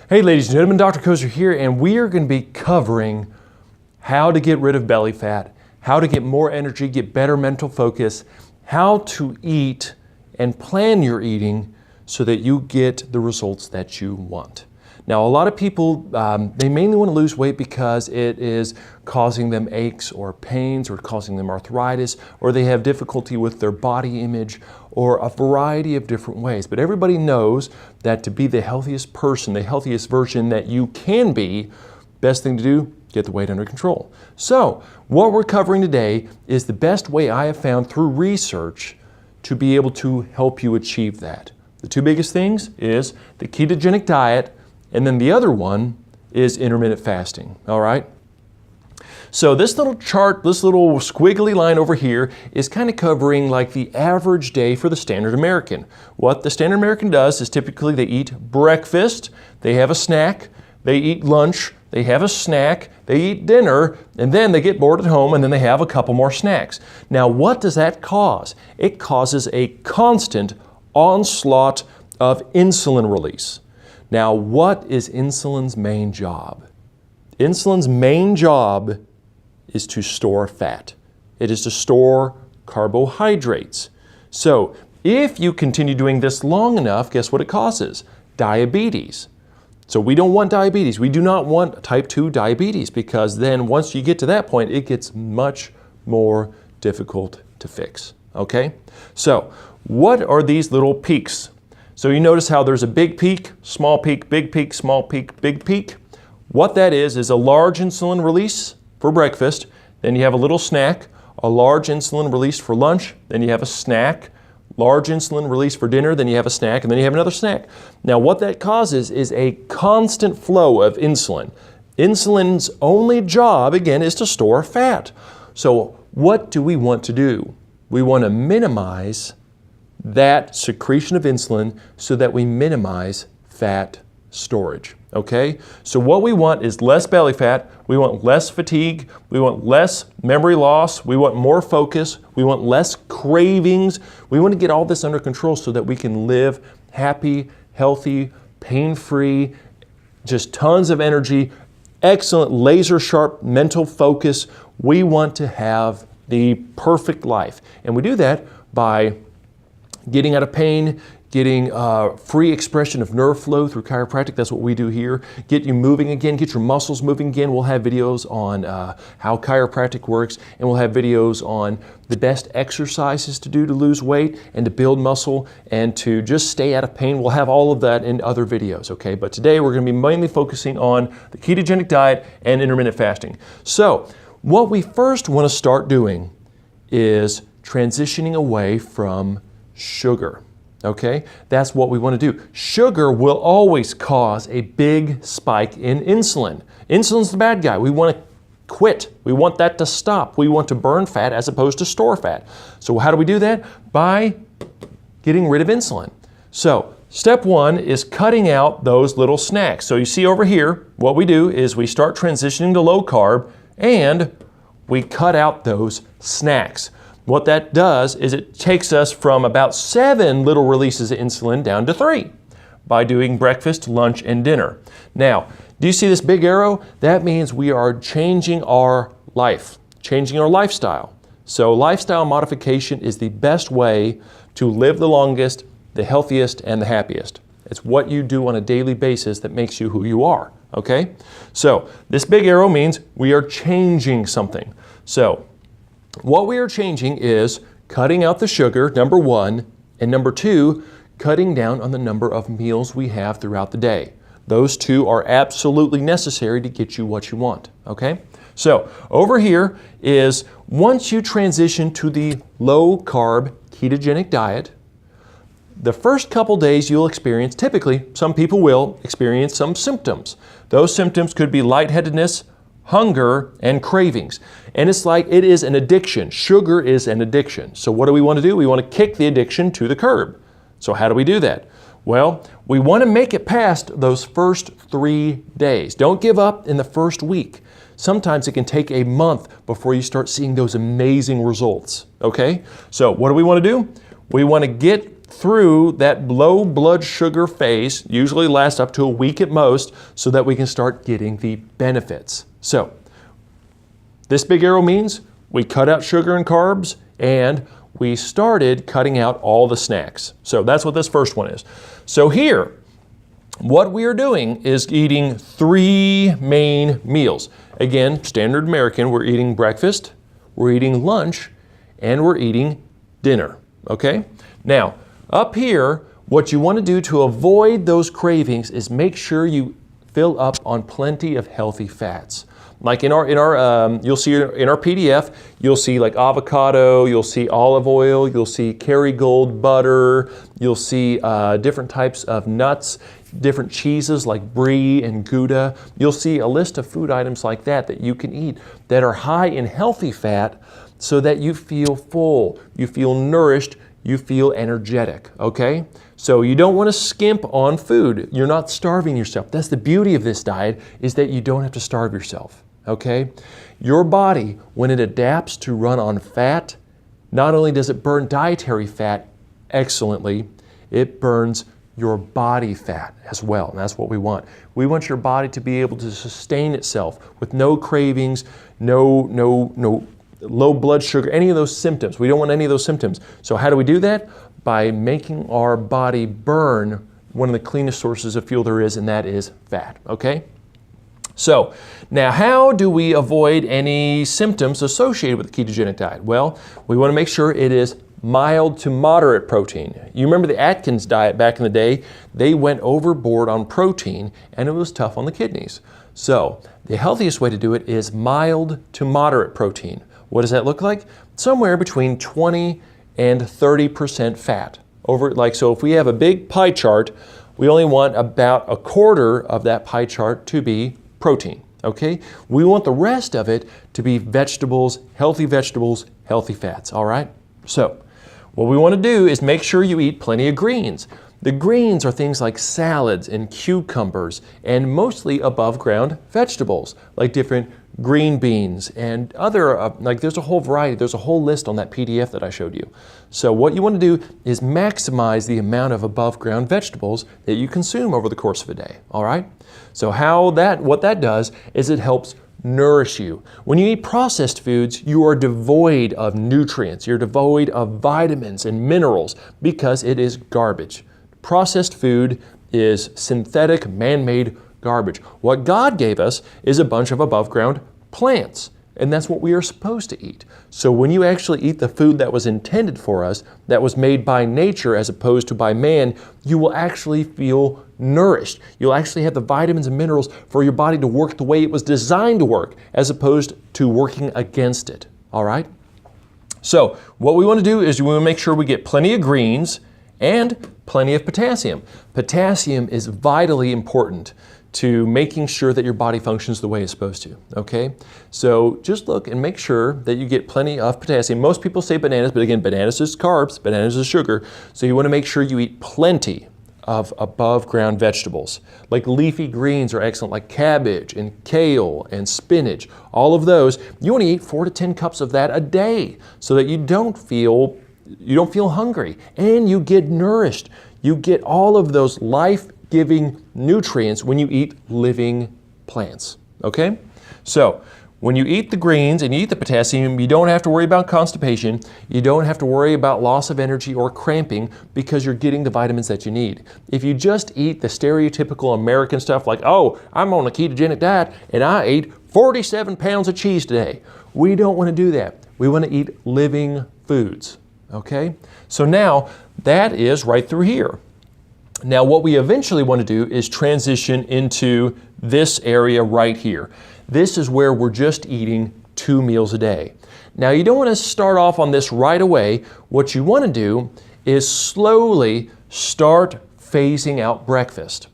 Hey ladies and gentlemen, Dr. Kozer here, and we are going to be covering how to get rid of belly fat, how to get more energy, get better mental focus, how to eat and plan your eating so that you get the results that you want. Now, a lot of people, they mainly want to lose weight because it is causing them aches or pains or causing them arthritis, or they have difficulty with their body image, or a variety of different ways. But everybody knows that to be the healthiest person, the healthiest version that you can be, best thing to do, get the weight under control. So, what we're covering today is the best way I have found through research to be able to help you achieve that. The two biggest things is the ketogenic diet, and then the other one is intermittent fasting, all right? So this little chart, this little squiggly line over here is kind of covering like the average day for the standard American. What the standard American does is typically they eat breakfast, they have a snack, they eat lunch, they have a snack, they eat dinner, and then they get bored at home and then they have a couple more snacks. Now what does that cause? It causes a constant onslaught of insulin release. Now, what is insulin's main job? Insulin's main job is to store fat. It is to store carbohydrates. So, if you continue doing this long enough, guess what it causes? Diabetes. So we don't want diabetes. We do not want type 2 diabetes because then once you get to that point, it gets much more difficult to fix, okay? So, what are these little peaks? So you notice how there's a big peak, small peak, small peak, big peak. What that is a large insulin release for breakfast, then you have a little snack, a large insulin release for lunch, then you have a snack, large insulin release for dinner, then you have a snack, and then you have another snack. Now what that causes is a constant flow of insulin. Insulin's only job, again, is to store fat. So what do we want to do? We want to minimize that secretion of insulin so that we minimize fat storage, okay? So what we want is less belly fat, we want less fatigue, we want less memory loss, we want more focus, we want less cravings. We want to get all this under control so that we can live happy, healthy, pain-free, just tons of energy, excellent laser-sharp mental focus. We want to have the perfect life. And we do that by getting out of pain, getting free expression of nerve flow through chiropractic. That's what we do here. Get you moving again, get your muscles moving again. We'll have videos on how chiropractic works, and we'll have videos on the best exercises to do to lose weight and to build muscle and to just stay out of pain. We'll have all of that in other videos, okay? But today we're going to be mainly focusing on the ketogenic diet and intermittent fasting. So what we first want to start doing is transitioning away from sugar, okay? That's what we want to do. Sugar will always cause a big spike in insulin. Insulin's the bad guy. We want to quit. We want that to stop. We want to burn fat as opposed to store fat. So how do we do that? By getting rid of insulin. So step one is cutting out those little snacks. So you see over here, what we do is we start transitioning to low carb and we cut out those snacks. What that does is it takes us from about 7 little releases of insulin down to 3 by doing breakfast, lunch, and dinner. Now, do you see this big arrow? That means we are changing our life, changing our lifestyle. So lifestyle modification is the best way to live the longest, the healthiest, and the happiest. It's what you do on a daily basis that makes you who you are, okay? So this big arrow means we are changing something. So what we are changing is cutting out the sugar, number one, and number two, cutting down on the number of meals we have throughout the day. Those two are absolutely necessary to get you what you want, okay? So over here is once you transition to the low carb ketogenic diet, the first couple days you'll experience, typically some people will experience some symptoms. Those symptoms could be lightheadedness, hunger, and cravings. And it's like it is an addiction. Sugar is an addiction. So what do we want to do? We want to kick the addiction to the curb. So how do we do that? Well, we want to make it past those first 3 days. Don't give up in the first week. Sometimes it can take a month before you start seeing those amazing results, okay? So what do we want to do? We want to get through that low blood sugar phase, usually lasts up to a week at most, so that we can start getting the benefits. So this big arrow means we cut out sugar and carbs, and we started cutting out all the snacks. So that's what this first one is. So here, what we are doing is eating 3 main meals. Again, standard American, we're eating breakfast, we're eating lunch, and we're eating dinner, okay? Now, up here, what you want to do to avoid those cravings is make sure you fill up on plenty of healthy fats. Like you'll see in our PDF, you'll see like avocado, you'll see olive oil, you'll see Kerrygold butter, you'll see different types of nuts, different cheeses like brie and Gouda. You'll see a list of food items like that that you can eat that are high in healthy fat so that you feel full, you feel nourished, you feel energetic, okay? So you don't want to skimp on food. You're not starving yourself. That's the beauty of this diet, is that you don't have to starve yourself, okay? Your body, when it adapts to run on fat, not only does it burn dietary fat excellently, it burns your body fat as well, and that's what we want. We want your body to be able to sustain itself with no cravings, no low blood sugar, any of those symptoms. We don't want any of those symptoms. So how do we do that? By making our body burn one of the cleanest sources of fuel there is, and that is fat, okay? So now how do we avoid any symptoms associated with the ketogenic diet? Well, we want to make sure it is mild to moderate protein. You remember the Atkins diet back in the day? They went overboard on protein and it was tough on the kidneys. So the healthiest way to do it is mild to moderate protein. What does that look like? Somewhere between 20 and 30% fat. So if we have a big pie chart, we only want about a quarter of that pie chart to be protein, okay? We want the rest of it to be vegetables, healthy fats, all right? So what we want to do is make sure you eat plenty of greens. The greens are things like salads and cucumbers and mostly above ground vegetables, like different green beans and other, there's a whole variety, there's a whole list on that PDF that I showed you. So what you want to do is maximize the amount of above ground vegetables that you consume over the course of a day, all right? So what that does is it helps nourish you. When you eat processed foods, you are devoid of nutrients, you're devoid of vitamins and minerals because it is garbage. Processed food is synthetic, man-made garbage. What God gave us is a bunch of above ground plants, and that's what we are supposed to eat. So when you actually eat the food that was intended for us, that was made by nature as opposed to by man, you will actually feel nourished. You'll actually have the vitamins and minerals for your body to work the way it was designed to work, as opposed to working against it, all right? So what we want to do is we want to make sure we get plenty of greens and plenty of potassium. Potassium is vitally important to making sure that your body functions the way it's supposed to, okay? So just look and make sure that you get plenty of potassium. Most people say bananas, but again, bananas is carbs, bananas is sugar. So you want to make sure you eat plenty of above ground vegetables. Like leafy greens are excellent, like cabbage and kale and spinach. All of those, you want to eat 4 to 10 cups of that a day so that you don't feel hungry and you get nourished. You get all of those life-giving nutrients when you eat living plants, okay? So when you eat the greens and you eat the potassium, you don't have to worry about constipation. You don't have to worry about loss of energy or cramping because you're getting the vitamins that you need. If you just eat the stereotypical American stuff like, oh, I'm on a ketogenic diet and I ate 47 pounds of cheese today. We don't want to do that. We want to eat living foods, okay? So now that is right through here. Now what we eventually want to do is transition into this area right here. This is where we're just eating 2 meals a day. Now you don't want to start off on this right away. What you want to do is slowly start phasing out breakfast.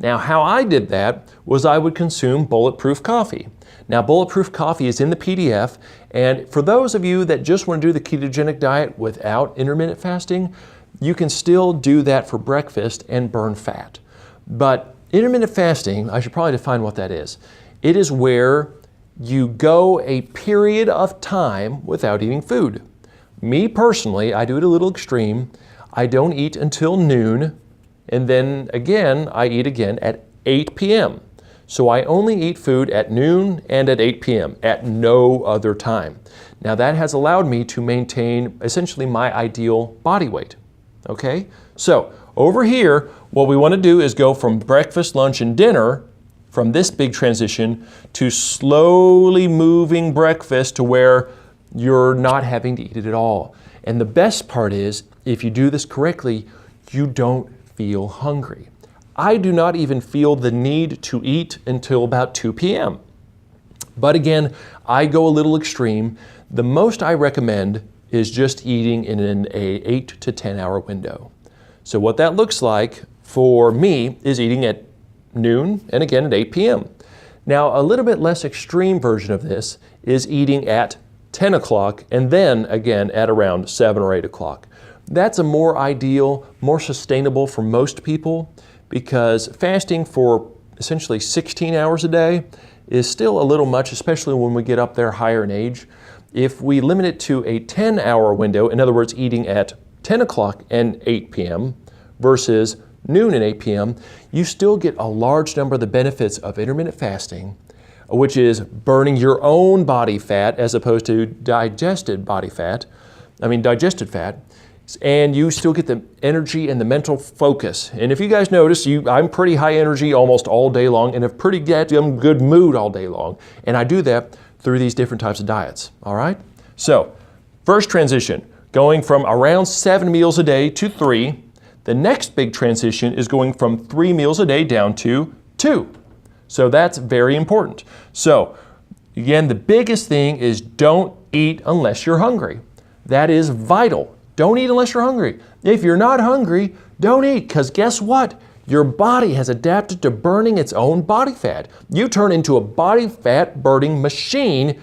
Now how I did that was I would consume bulletproof coffee. Now bulletproof coffee is in the PDF, and for those of you that just want to do the ketogenic diet without intermittent fasting, you can still do that for breakfast and burn fat. But intermittent fasting, I should probably define what that is. It is where you go a period of time without eating food. Me personally, I do it a little extreme. I don't eat until noon, and then again, I eat again at 8 p.m. So I only eat food at noon and at 8 p.m., at no other time. Now that has allowed me to maintain essentially my ideal body weight, okay? So over here, what we want to do is go from breakfast, lunch, and dinner, from this big transition, to slowly moving breakfast to where you're not having to eat it at all. And the best part is, if you do this correctly, you don't feel hungry. I do not even feel the need to eat until about 2 p.m. But again, I go a little extreme. The most I recommend is just eating in an 8 to 10 hour window. So what that looks like for me is eating at noon and again at 8 p.m. Now, a little bit less extreme version of this is eating at 10 o'clock and then again at around 7 or 8 o'clock. That's a more ideal, more sustainable for most people, because fasting for essentially 16 hours a day is still a little much, especially when we get up there higher in age. If we limit it to a 10-hour window, in other words, eating at 10 o'clock and 8 p.m. versus noon and 8 p.m., you still get a large number of the benefits of intermittent fasting, which is burning your own body fat as opposed to digested fat. And you still get the energy and the mental focus. And if you guys notice, I'm pretty high energy almost all day long and have pretty good mood all day long. And I do that through these different types of diets, all right? So, first transition, going from around 7 meals a day to 3. The next big transition is going from 3 meals a day down to 2. So that's very important. So, again, the biggest thing is don't eat unless you're hungry. That is vital. Don't eat unless you're hungry. If you're not hungry, don't eat, because guess what? Your body has adapted to burning its own body fat. You turn into a body fat burning machine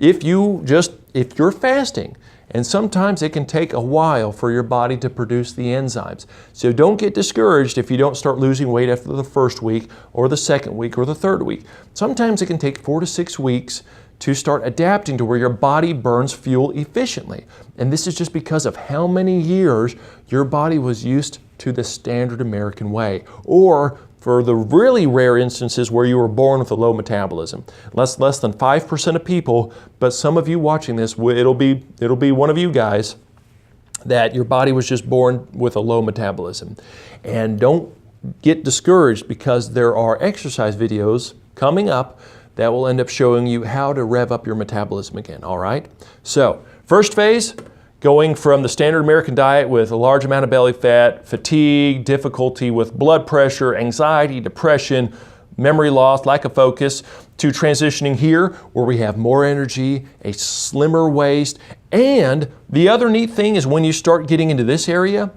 if you're fasting. And sometimes it can take a while for your body to produce the enzymes. So don't get discouraged if you don't start losing weight after the first week or the second week or the third week. Sometimes it can take 4 to 6 weeks to start adapting to where your body burns fuel efficiently. And this is just because of how many years your body was used to the standard American way, or for the really rare instances where you were born with a low metabolism. Less than 5% of people, but some of you watching this, it'll be one of you guys that your body was just born with a low metabolism. And don't get discouraged, because there are exercise videos coming up that will end up showing you how to rev up your metabolism again, all right? So, first phase, going from the standard American diet with a large amount of belly fat, fatigue, difficulty with blood pressure, anxiety, depression, memory loss, lack of focus, to transitioning here where we have more energy, a slimmer waist, and the other neat thing is when you start getting into this area,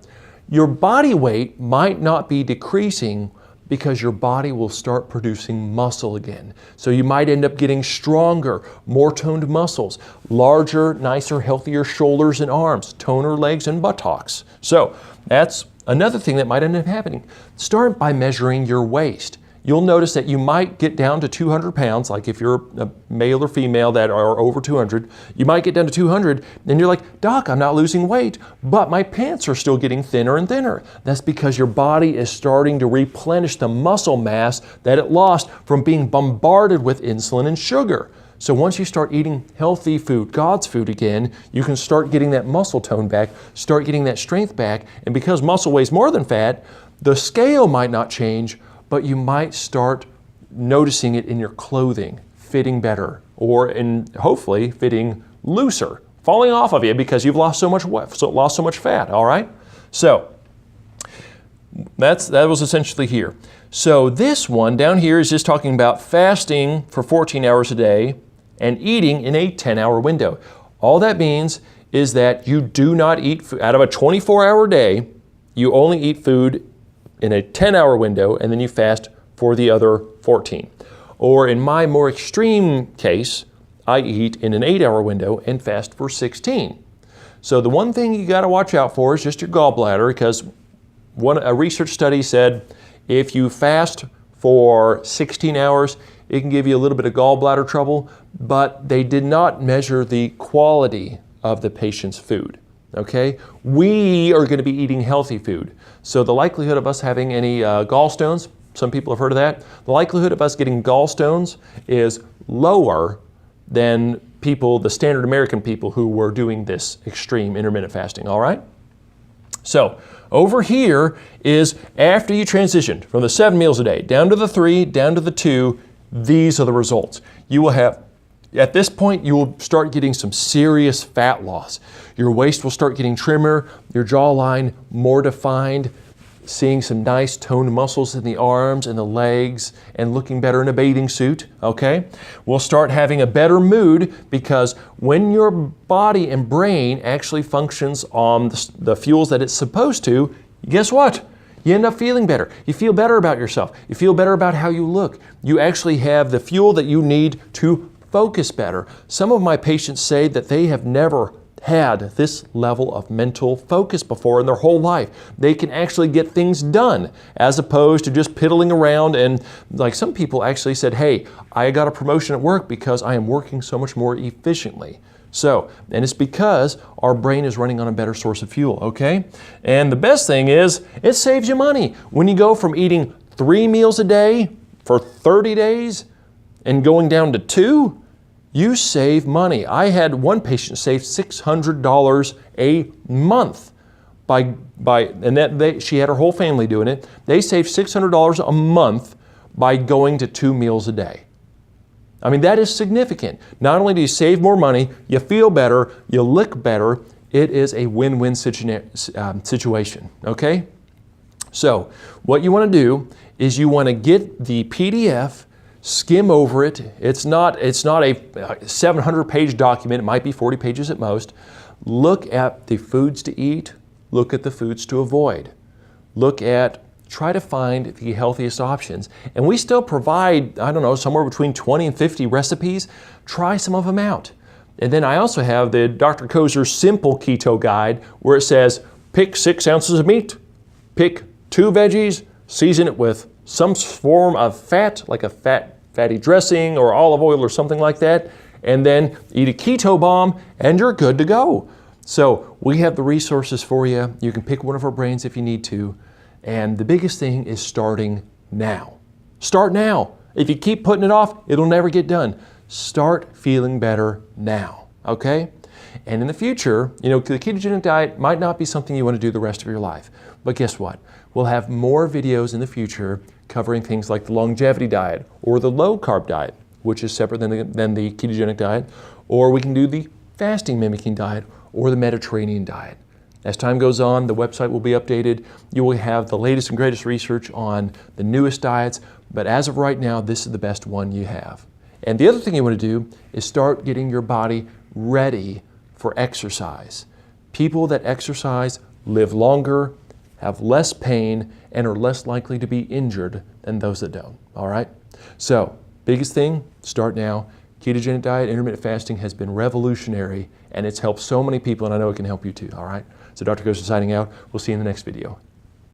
your body weight might not be decreasing, because your body will start producing muscle again. So you might end up getting stronger, more toned muscles, larger, nicer, healthier shoulders and arms, toner legs and buttocks. So that's another thing that might end up happening. Start by measuring your waist. You'll notice that you might get down to 200 pounds, like if you're a male or female that are over 200, you might get down to 200 and you're like, Doc, I'm not losing weight, but my pants are still getting thinner and thinner. That's because your body is starting to replenish the muscle mass that it lost from being bombarded with insulin and sugar. So once you start eating healthy food, God's food again, you can start getting that muscle tone back, start getting that strength back, and because muscle weighs more than fat, the scale might not change, but you might start noticing it in your clothing, fitting better, or in hopefully fitting looser, falling off of you because you've lost so much fat, all right? So that was essentially here. So this one down here is just talking about fasting for 14 hours a day and eating in a 10-hour window. All that means is that you do not eat food out of a 24-hour day. You only eat food in a 10-hour window, and then you fast for the other 14. Or in my more extreme case, I eat in an 8-hour window and fast for 16. So the one thing you gotta watch out for is just your gallbladder, because a research study said if you fast for 16 hours, it can give you a little bit of gallbladder trouble, but they did not measure the quality of the patient's food. okay? We are going to be eating healthy food. So the likelihood of us having any gallstones, some people have heard of that, the likelihood of us getting gallstones is lower than people, the standard American people who were doing this extreme intermittent fasting, all right? So over here is after you transitioned from the 7 meals a day down to the 3, down to the 2, these are the results. You will have, at this point, you will start getting some serious fat loss. Your waist will start getting trimmer, your jawline more defined, seeing some nice toned muscles in the arms and the legs and looking better in a bathing suit, okay? We'll start having a better mood because when your body and brain actually functions on the fuels that it's supposed to, guess what? You end up feeling better. You feel better about yourself. You feel better about how you look. You actually have the fuel that you need to focus better. Some of my patients say that they have never had this level of mental focus before in their whole life. They can actually get things done as opposed to just piddling around, and like some people actually said, hey, I got a promotion at work because I am working so much more efficiently. So, and it's because our brain is running on a better source of fuel, okay? And the best thing is it saves you money. When you go from eating 3 meals a day for 30 days and going down to 2, you save money. I had one patient save $600 a month she had her whole family doing it. They saved $600 a month by going to 2 meals a day. I mean, that is significant. Not only do you save more money, you feel better, you look better. It is a win-win situation, okay? So what you want to do is you want to get the PDF, skim over it. It's not a 700-page document. It might be 40 pages at most. Look at the foods to eat. Look at the foods to avoid. Try to find the healthiest options. And we still provide, I don't know, somewhere between 20 and 50 recipes. Try some of them out. And then I also have the Dr. Kozer Simple Keto Guide where it says, pick 6 ounces of meat, pick 2 veggies, season it with some form of fat, like a fatty dressing or olive oil or something like that, and then eat a keto bomb and you're good to go. So we have the resources for you. You can pick one of our brains if you need to. And the biggest thing is starting now. Start now. If you keep putting it off, it'll never get done. Start feeling better now, okay? And in the future, the ketogenic diet might not be something you want to do the rest of your life. But guess what? We'll have more videos in the future covering things like the longevity diet or the low carb diet, which is separate than the ketogenic diet, or we can do the fasting mimicking diet or the Mediterranean diet. As time goes on, the website will be updated. You will have the latest and greatest research on the newest diets, but as of right now, this is the best one you have. And the other thing you want to do is start getting your body ready for exercise. People that exercise live longer, have less pain, and are less likely to be injured than those that don't, all right? So, biggest thing, start now. Ketogenic diet, intermittent fasting has been revolutionary, and it's helped so many people, and I know it can help you too, all right? So Dr. Kozer signing out. We'll see you in the next video.